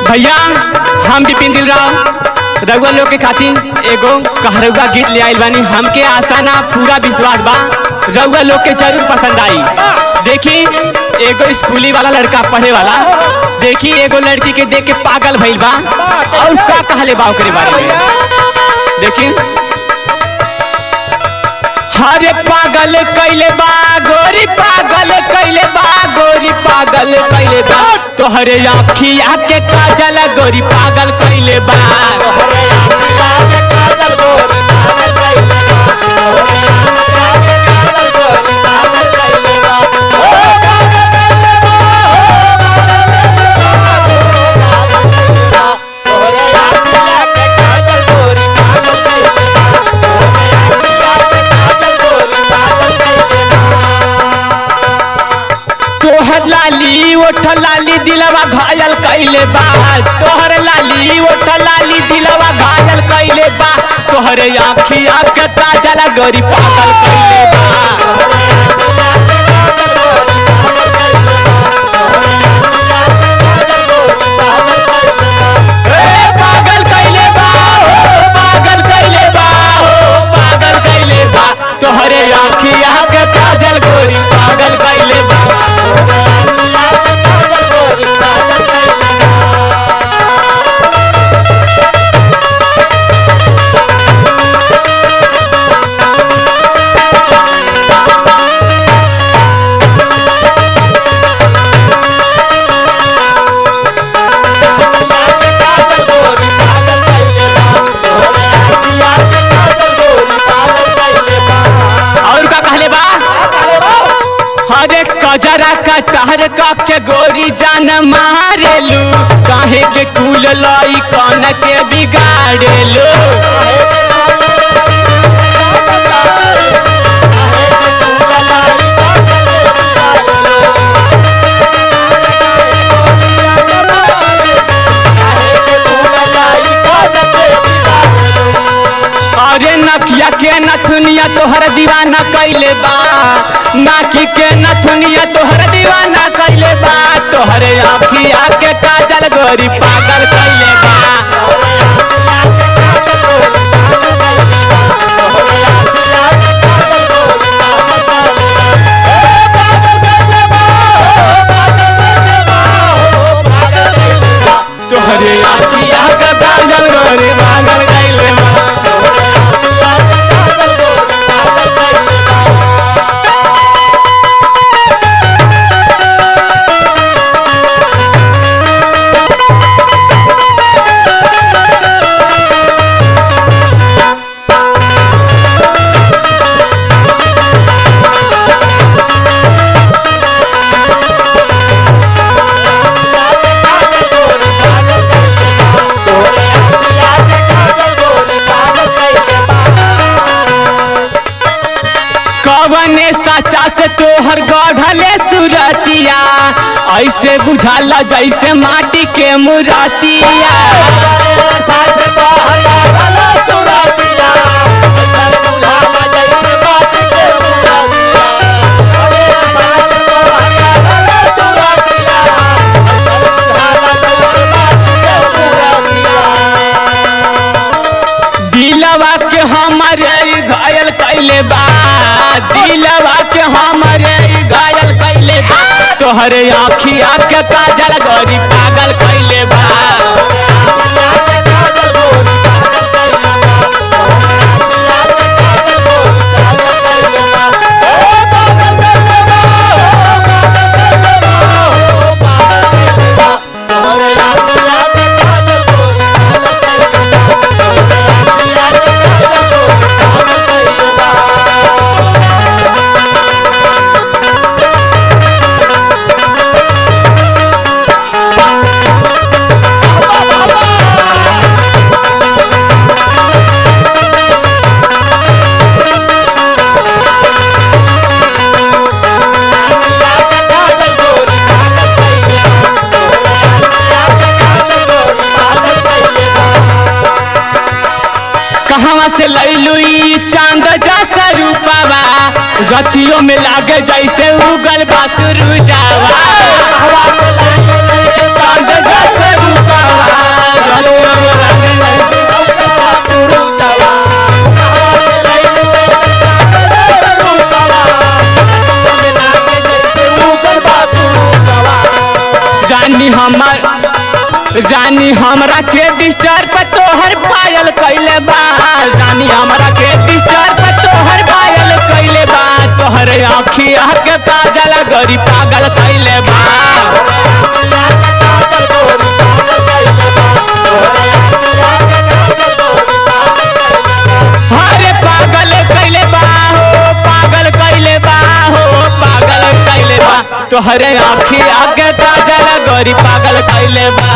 भैया हम विपिन दिल राव रउआ लोग के खातिर एगो कहरुआ गीत ले आइल बानी। हमके आशा ना पूरा विश्वास बा रउआ लोग के जरूर पसंद आई। देखी एगो स्कूली वाला लड़का पढ़े वाला देखी एगो लड़की के देख के पागल भइल बा और का कहले बा ओकरे बारे में देखी। हरे पागल कैले बा गोरी पागल कैले बा गोरी पागल कैले बा तोहरे आँखिया के काजल गोरी पागल कैले बा तोहरे आँखिया के काजल गोरी पागल कैले बा तोहरे आँखिया के काजल गोरी पागल कैले बा ओ पागल कैले बा तोहरे आँखिया के काजल गोरी पागल कैले बा तोहरे आँखिया के काजल गोरी पागल कैले बा तोहर लाली ओठ लाली दिलवा घायल कैले बा तोहर लाली ओठ लाली दिलवा घायल कैले बा तोहरे आँखिया के काजल गोरी पागल कैले बा पागल कैले बा हो पागल कैले बा हो पागल कैले बा तोहरे आँखिया के काजल गोरी पागल कैले बा कजरा का टहर का के गोरी जान मारेलू काहे के कुल लाई कान के बिगाड़ेलू अरे नकिया के नथुनिया तोहर दीवाना कैले बा नाकी के नथुनिया तोहर दीवाना कैले बा तोहरे आँखिया के काजल गोरी पागल कैले बा तोहरे आँखिया के काजल गोरी पागल कैले बा कवने साचा से तोहर गढ़ले सुरतिया ऐसे बुझाला जैसे माटी के मुरतिया दिलवा के हमारे घायल कैले बा दिलवा के हमारे घायल कैले बा तोहरे आँखिया के काजल गोरी पागल कैले बा से लैलू चांद जैसा रूपावा रतियों में लागे जैसे उगल बासुरु जावा चांद जैसा रूपावा हमरा के डिस्टर्ब तोहर पायल कैले बा रानी हमरा के डिस्टर्ब तोहर पायल कैले बा तोहर आँखिया के काजल गोरी पागल कैले बा अरे पागल कैले बा हो पागल कैले बा हो पागल कैले बा तोहरे आँखिया के काजल गोरी पागल कैले बा